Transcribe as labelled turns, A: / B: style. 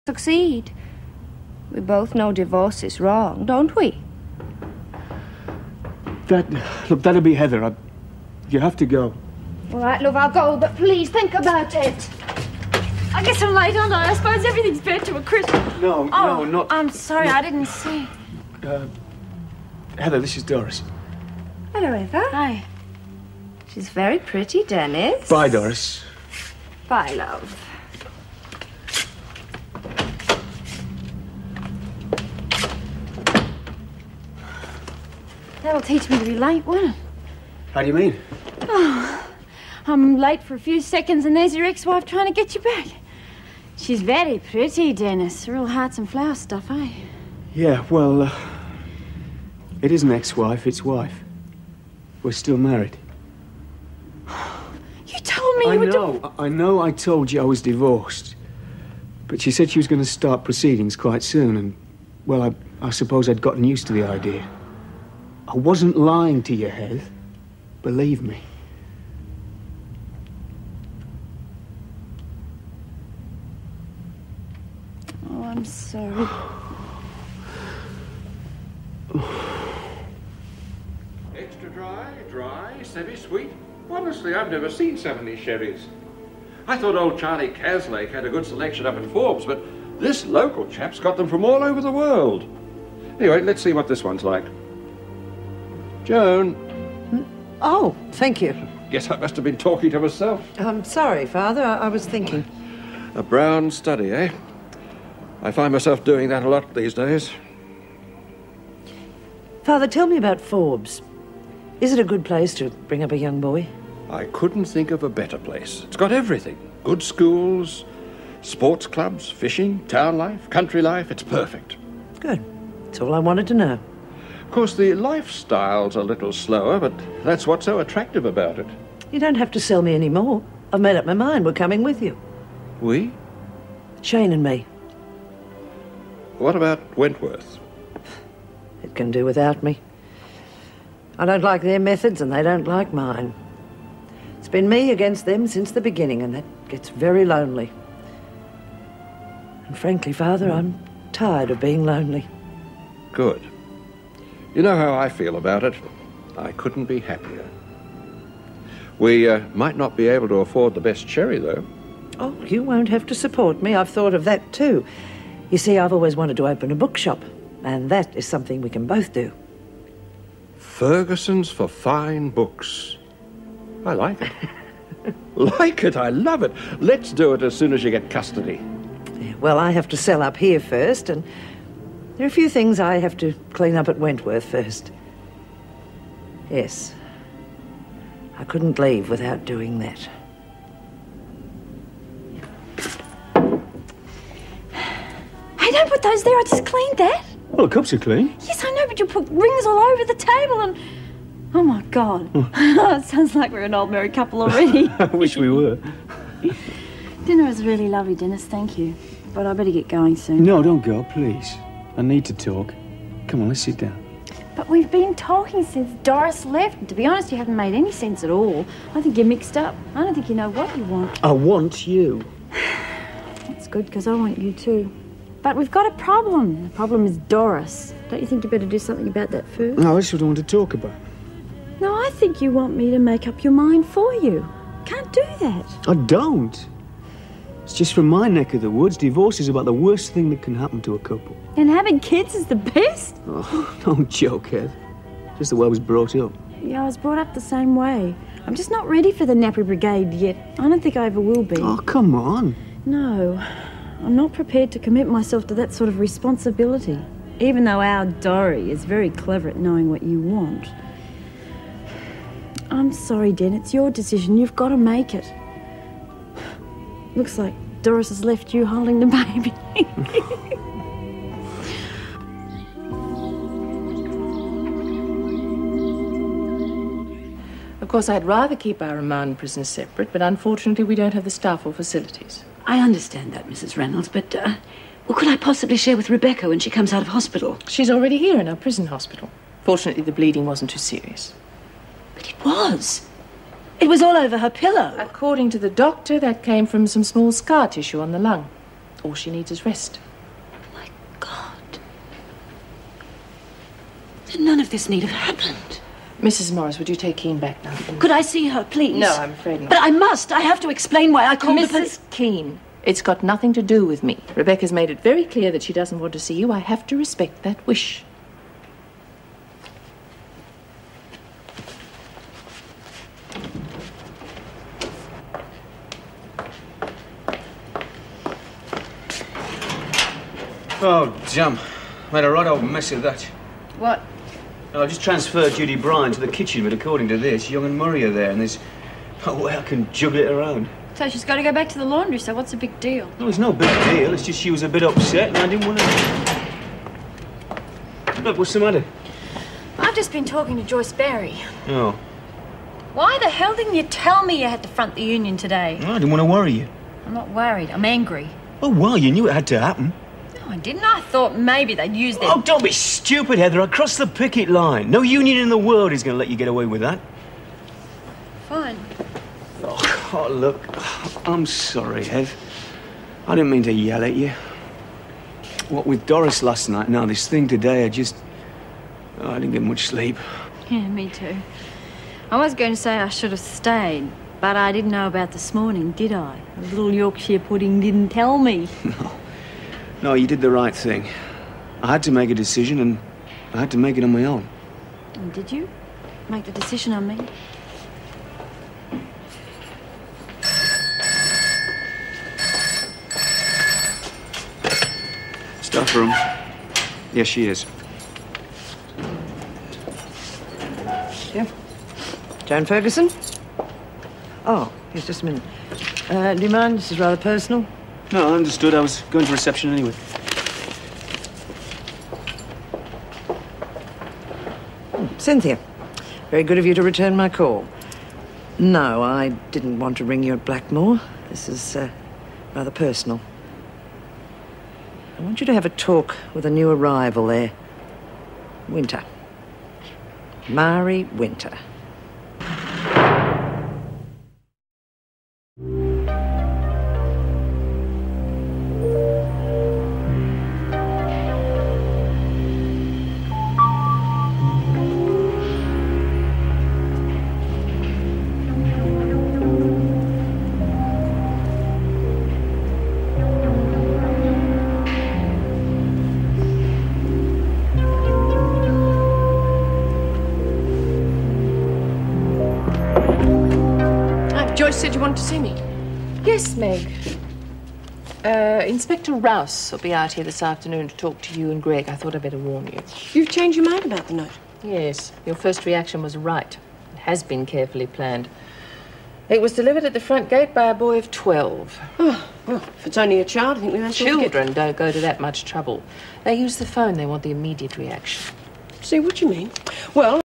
A: succeed. We both know divorce is wrong, don't we?
B: Look, that'll be Heather. You have to go.
A: All right, love, I'll go, but please think about it. I guess I'm late, aren't I? I suppose everything's better at Christmas.
B: No, not...
A: I'm sorry, I didn't see.
B: Heather, this is Doris.
A: Hello, Eva. Hi. She's very pretty, Dennis.
B: Bye, Doris.
A: Bye, love. That'll teach me to be late, won't it?
B: How do you mean?
A: Oh, I'm late for a few seconds and there's your ex-wife trying to get you back. She's very pretty, Dennis. Real hearts and flowers stuff, eh?
B: Yeah, well, it isn't ex-wife, it's wife. We're still married.
A: You told me you were...
B: I know I told you I was divorced. But she said she was going to start proceedings quite soon and, well, I suppose I'd gotten used to the idea. I wasn't lying to you, Heath. Believe me.
A: Oh, I'm sorry.
C: Extra dry, semi-sweet. Honestly, I've never seen so many sherries. I thought old Charlie Caslake had a good selection up in Forbes, but this local chap's got them from all over the world. Anyway, let's see what this one's like. Joan.
D: Oh, thank you.
C: Guess I must have been talking to myself.
D: I'm sorry, Father. I was thinking.
C: A brown study, eh? I find myself doing that a lot these days.
D: Father, tell me about Forbes. Is it a good place to bring up a young boy?
C: I couldn't think of a better place. It's got everything. Good schools, sports clubs, fishing, town life, country life. It's perfect.
D: Good. That's all I wanted to know.
C: Of course, the lifestyle's a little slower, but that's what's so attractive about it.
D: You don't have to sell me any more. I've made up my mind. We're coming with you.
C: We?
D: Shane and me.
C: What about Wentworth?
D: It can do without me. I don't like their methods and they don't like mine. It's been me against them since the beginning and that gets very lonely. And frankly, Father, I'm tired of being lonely.
C: Good. You know how I feel about it. I couldn't be happier. We might not be able to afford the best sherry, though.
D: Oh, you won't have to support me. I've thought of that too. You see, I've always wanted to open a bookshop, and that is something we can both do.
C: Ferguson's for fine books. I like it. Like it, I love it. Let's do it as soon as you get custody.
D: Yeah, well, I have to sell up here first, and there are a few things I have to clean up at Wentworth first. Yes. I couldn't leave without doing that.
A: Hey, don't put those there. I just cleaned that.
B: Well, the cups are clean.
A: Yes, I know, but you put rings all over the table and... Oh, my God. It sounds like we're an old married couple already.
B: I wish we were.
A: Dinner was really lovely, Dennis. Thank you. But I better get going soon.
B: No, don't go, please. I need to talk. Come on, let's sit down.
A: But we've been talking since Doris left. And to be honest, you haven't made any sense at all. I think you're mixed up. I don't think you know what you want.
B: I want you.
A: That's good, because I want you too. But we've got a problem. The problem is Doris. Don't you think you better do something about that first?
B: No, that's what I want to talk about.
A: No, I think you want me to make up your mind for you. Can't do that.
B: I don't. It's just from my neck of the woods, divorce is about the worst thing that can happen to a couple.
A: And having kids is the best.
B: Oh, don't joke, Ed. Just the way I was brought up.
A: Yeah, I was brought up the same way. I'm just not ready for the nappy brigade yet. I don't think I ever will be.
B: Oh, come on.
A: No, I'm not prepared to commit myself to that sort of responsibility. Even though our Dory is very clever at knowing what you want. I'm sorry, Den, it's your decision. You've got to make it. Looks like Doris has left you holding the baby.
E: Of course, I'd rather keep our remand prisoners separate, but unfortunately we don't have the staff or facilities.
F: I understand that, Mrs. Reynolds, but well, could I possibly share with Rebecca when she comes out of hospital?
E: She's already here in our prison hospital. Fortunately, the bleeding wasn't too serious.
F: But it was. It was all over her pillow.
E: According to the doctor, that came from some small scar tissue on the lung. All she needs is rest.
F: My God. Then none of this need have happened.
E: Mrs. Morris, would you take Keane back now, please?
F: Could I see her, please?
E: No, I'm afraid not.
F: But I must. I have to explain why I called the police.
E: Mrs. Keane, it's got nothing to do with me. Rebecca's made it very clear that she doesn't want to see you. I have to respect that wish.
B: Oh, damn. Made a right old mess of that.
A: What?
B: I just transferred Judy Bryan to the kitchen, but according to this, Young and Murray are there, and there's no way I can juggle it around.
A: So she's got to go back to the laundry, so what's the big deal?
B: No, it's no big deal. It's just she was a bit upset, and I didn't want to... Look, what's the matter?
A: I've just been talking to Joyce Berry.
B: Oh.
A: Why the hell didn't you tell me you had to front the union today?
B: I didn't want to worry you.
A: I'm not worried. I'm angry.
B: Oh, well, you knew it had to happen.
A: No, I didn't. I thought maybe they'd use their...
B: Oh, don't be stupid, Heather. I crossed the picket line. No union in the world is going to let you get away with that.
A: Fine.
B: Oh, look. I'm sorry, Hev. I didn't mean to yell at you. What with Doris last night, now this thing today, I didn't get much sleep.
A: Yeah, me too. I was going to say I should have stayed, but I didn't know about this morning, did I? The little Yorkshire pudding didn't tell me.
B: No, you did the right thing. I had to make a decision, and I had to make it on my own.
A: And did you make the decision on me?
B: Staff room. Yes, she is.
D: Yeah. Joan Ferguson? Oh, yes, just a minute. Do you mind? This is rather personal.
B: No, I understood. I was going to reception anyway.
D: Cynthia, very good of you to return my call. No, I didn't want to ring you at Blackmore. This is rather personal. I want you to have a talk with a new arrival there. Winter. Mari Winter.
E: Joyce said you wanted to see me. Yes, Meg. Inspector Rouse will be out here this afternoon to talk to you and Greg. I thought I'd better warn you.
G: You've changed your mind about the note?
E: Yes, your first reaction was right. It has been carefully planned. It was delivered at the front gate by a boy of 12.
G: Oh, well, if it's only a child, I think we might as well
E: Children don't go to that much trouble. They use the phone. They want the immediate reaction.
G: See what you mean. Well...